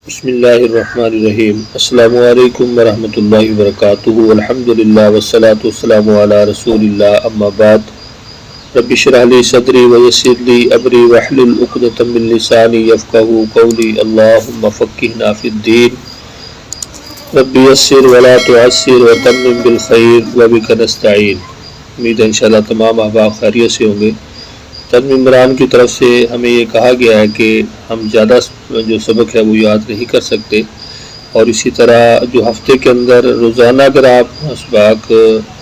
بسم اللہ الرحمن الرحیم۔ السلام علیکم ورحمۃ اللہ وبرکاتہ۔ الحمدللہ والصلاۃ والسلام علی رسول اللہ، اما بعد۔ رب اشرح لی صدری ویسر لی امری واحلل عقدۃ من لسانی یفقہوا قولی۔ اللہم فقہنا فی الدین، رب یسر ولا تعسر وتمم بالخیر وبک نستعین۔ امید ہے انشاءاللہ تمام احباب خیریت سے ہوں گے۔ چند ممبران کی طرف سے ہمیں یہ کہا گیا ہے کہ ہم زیادہ جو سبق ہے وہ یاد نہیں کر سکتے، اور اسی طرح جو ہفتے کے اندر روزانہ اگر آپ اسباق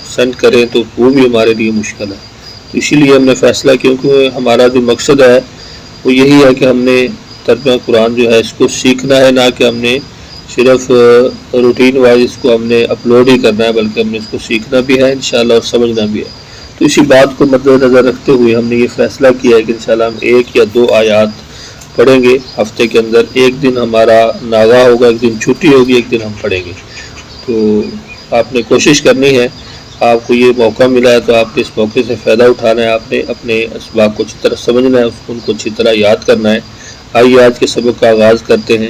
سینڈ کریں تو وہ بھی ہمارے لیے مشکل ہے۔ تو اسی لیے ہم نے فیصلہ، کیونکہ ہمارا جو مقصد ہے وہ یہی ہے کہ ہم نے ترجمہ قرآن جو ہے اس کو سیکھنا ہے، نہ کہ ہم نے صرف روٹین وائز اس کو ہم نے اپلوڈ ہی کرنا ہے، بلکہ ہم نے اس کو سیکھنا بھی ہے انشاءاللہ اور سمجھنا بھی ہے۔ تو اسی بات کو مد نظر رکھتے ہوئے ہم نے یہ فیصلہ کیا ہے کہ انشاءاللہ ہم 1 یا 2 آیات پڑھیں گے ہفتے کے اندر۔ ایک دن ہمارا ناغہ ہوگا، ایک دن چھٹی ہوگی، ایک دن ہم پڑھیں گے۔ تو آپ نے کوشش کرنی ہے، آپ کو یہ موقع ملا ہے تو آپ نے اس موقع سے فائدہ اٹھانا ہے، آپ نے اپنے اسباق کو اچھی طرح سمجھنا ہے، ان کو اچھی طرح یاد کرنا ہے۔ آئیے آج کے سبق کا آغاز کرتے ہیں۔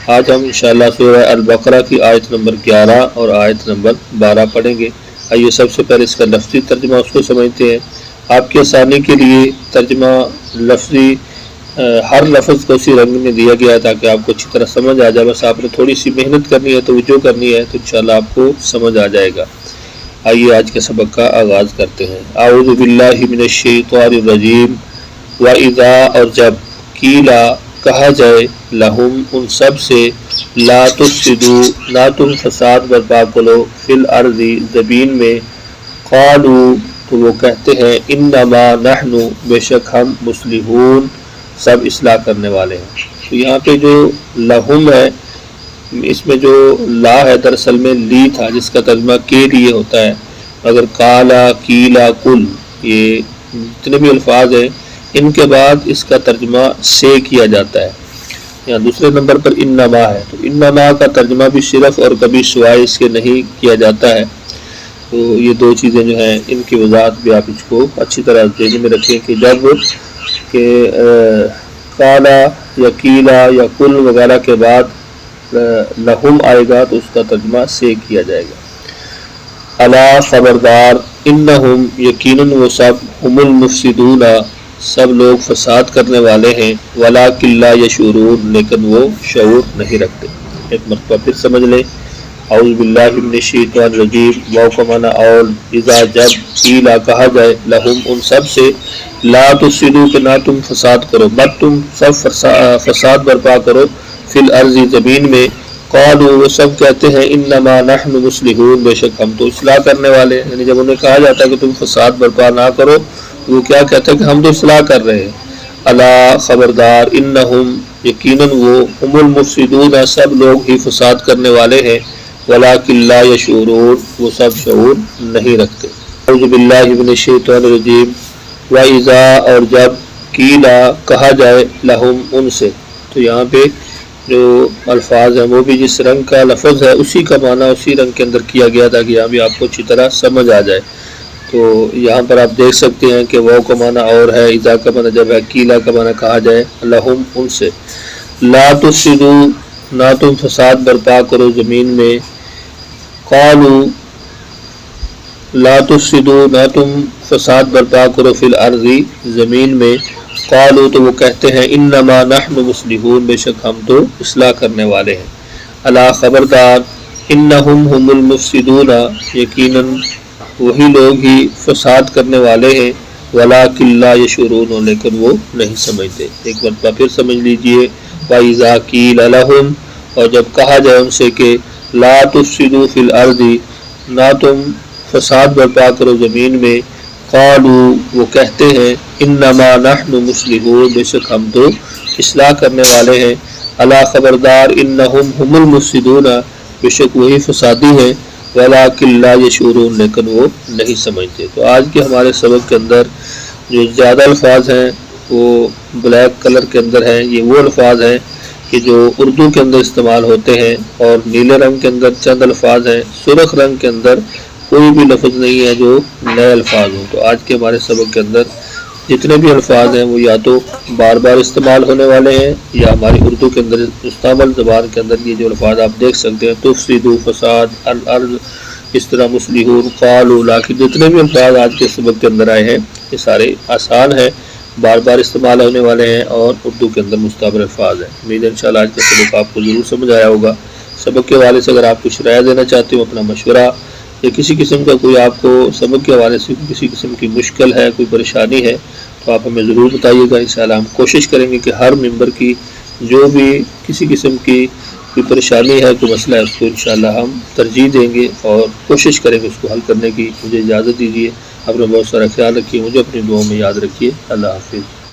آج ہم انشاءاللہ سورہ البقرہ کی آیت نمبر 11 اور آیت نمبر 12 پڑھیں گے۔ آئیے سب سے پہلے اس کا لفظی ترجمہ اس کو سمجھتے ہیں۔ آپ کی آسانی کے لیے ترجمہ لفظی ہر لفظ کو اسی رنگ میں دیا گیا ہے تاکہ آپ کو اچھی طرح سمجھ آ جائے۔ بس آپ نے تھوڑی سی محنت کرنی ہے، توجہ کرنی ہے، تو انشاءاللہ آپ کو سمجھ آ جائے گا۔ آئیے آج کے سبق کا آغاز کرتے ہیں۔ اعوذ باللہ من الشیطان الرجیم۔ وَإِذَا، اور جب، قیلا، کہا جائے، لہم، ان سب سے، لا تفسدوا، نہ تم فساد برپا کرو، فی الارض، زمین میں، قالوا، تو وہ کہتے ہیں، انما نحن، بے شک ہم، مصلحون، سب اصلاح کرنے والے ہیں۔ تو یہاں پہ جو لہم ہے، اس میں جو لا ہے دراصل میں لی تھا، جس کا ترجمہ کے لیے ہوتا ہے، اگر قالا، قیلا، قل، یہ جتنے بھی الفاظ ہیں ان کے بعد اس کا ترجمہ سے کیا جاتا ہے۔ یہاں دوسرے نمبر پر انما ہے، تو انما کا ترجمہ بھی صرف اور کبھی سوائے اس کے نہیں کیا جاتا ہے۔ تو یہ 2 چیزیں جو ہیں ان کی وضاحت بھی آپ اس کو اچھی طرح ذہن میں رکھیں کہ جب کہ قالا یا قیلا یا قل وغیرہ کے بعد لہم آئے گا تو اس کا ترجمہ سے کیا جائے گا۔ الا، خبردار، انہم، یقیناً وہ سب، ہم المفسدون، سب لوگ فساد کرنے والے ہیں، ولکن لا یشعرون، لیکن وہ شعور نہیں رکھتے۔ ایک مرتبہ پھر سمجھ لیں۔ اعوذ باللہ من الشیطان الرجیم۔ واو کا معنی اور، اذا، جب، قیلا، کہا جائے، لہم، ان سب سے، لا تفسدوا، کہ نہ تم فساد کرو، مت تم سب فساد برپا کرو، فی الارض، زمین میں، قالوا، وہ سب کہتے ہیں، انما نحن مصلحون، بے شک ہم تو اصلاح کرنے والے ہیں۔ یعنی جب انہیں کہا جاتا ہے کہ تم فساد برپا نہ کرو، وہ کیا کہتے ہیں کہ ہم تو اصلاح کر رہے ہیں۔ الا، خبردار، انہم، یقیناً وہ، ہم المفسدون، سب لوگ ہی فساد کرنے والے ہیں، ولکن لا یشعرون، وہ سب شعور نہیں رکھتے۔ اعوذ باللہ من الشیطان الرجیم۔ وَإِذَا، اور جب، قیلا، کہا جائے، لہم، ان سے، تو یہاں پہ جو الفاظ ہیں وہ بھی جس رنگ کا لفظ ہے اسی کا معنی اسی رنگ کے اندر کیا گیا تاکہ یہاں بھی آپ کو اچھی طرح سمجھ آ جائے۔ تو یہاں پر آپ دیکھ سکتے ہیں کہ واو کا معنی اور ہے، اذا کا معنی جب ہے، قیلا کا معنی کہا جائے، لہم، ان سے، لا تفسدوا، نہ تم فساد برپا کرو زمین میں، قالوا، لا تفسدوا، نہ تم فساد برپا کرو، فی الارض، زمین میں، قالوا، تو وہ کہتے ہیں، انما نحن مصلحون، بے شک ہم تو اصلاح کرنے والے ہیں۔ الا، خبردار، انہم ہم المفسدون، یقیناً وہی لوگ ہی فساد کرنے والے ہیں، ولکن لا یشعرون، لیکن وہ نہیں سمجھتے۔ ایک مرتبہ پھر سمجھ لیجئے۔ وَإِذَا قِيلَ لَهُمْ، اور جب کہا جائے ان سے کہ لا تفسدوا فی الارض، نہ تم فساد برپا کرو زمین میں، قالوا، وہ کہتے ہیں، انما نحن مصلحون، بے شک ہم تو اصلاح کرنے والے ہیں۔ الا، خبردار، انہم ہم المفسدون، بے شک وہی فسادی ہیں، ولکن لا یشعرون، لیکن وہ نہیں سمجھتے۔ تو آج کے ہمارے سبق کے اندر جو زیادہ الفاظ ہیں وہ بلیک کلر کے اندر ہیں۔ یہ وہ الفاظ ہیں کہ جو اردو کے اندر استعمال ہوتے ہیں، اور نیلے رنگ کے اندر چند الفاظ ہیں، سرخ رنگ کے اندر کوئی بھی لفظ نہیں ہے جو نئے الفاظ ہوں۔ تو آج کے ہمارے سبق کے اندر جتنے بھی الفاظ ہیں وہ یا تو بار بار استعمال ہونے والے ہیں یا ہماری اردو کے اندر مستعمل زبان کے اندر یہ جو الفاظ آپ دیکھ سکتے ہیں تفسدوا فساد الارض، اس طرح مصلحون قالوا، لاکن جتنے بھی الفاظ آج کے سبق کے اندر آئے ہیں یہ سارے آسان ہیں، بار بار استعمال ہونے والے ہیں اور اردو کے اندر مستعمل الفاظ ہیں۔ امید ہے انشاءاللہ آج کا سبق آپ کو ضرور سمجھ آیا ہوگا۔ سبق کے حوالے سے اگر آپ کچھ رائے دینا چاہتے ہو، اپنا مشورہ یا کسی قسم کا کوئی آپ کو سبق کے حوالے سے کسی قسم کی مشکل ہے، کوئی پریشانی ہے، تو آپ ہمیں ضرور بتائیے گا۔ انشاءاللہ ہم کوشش کریں گے کہ ہر ممبر کی جو بھی کسی قسم کی کوئی پریشانی ہے، کوئی مسئلہ ہے، اس کو انشاءاللہ ہم ترجیح دیں گے اور کوشش کریں گے اس کو حل کرنے کی۔ مجھے اجازت دیجیے، اپنا بہت سارا خیال رکھیے، مجھے اپنی دعاؤں میں یاد رکھیے۔ اللہ حافظ۔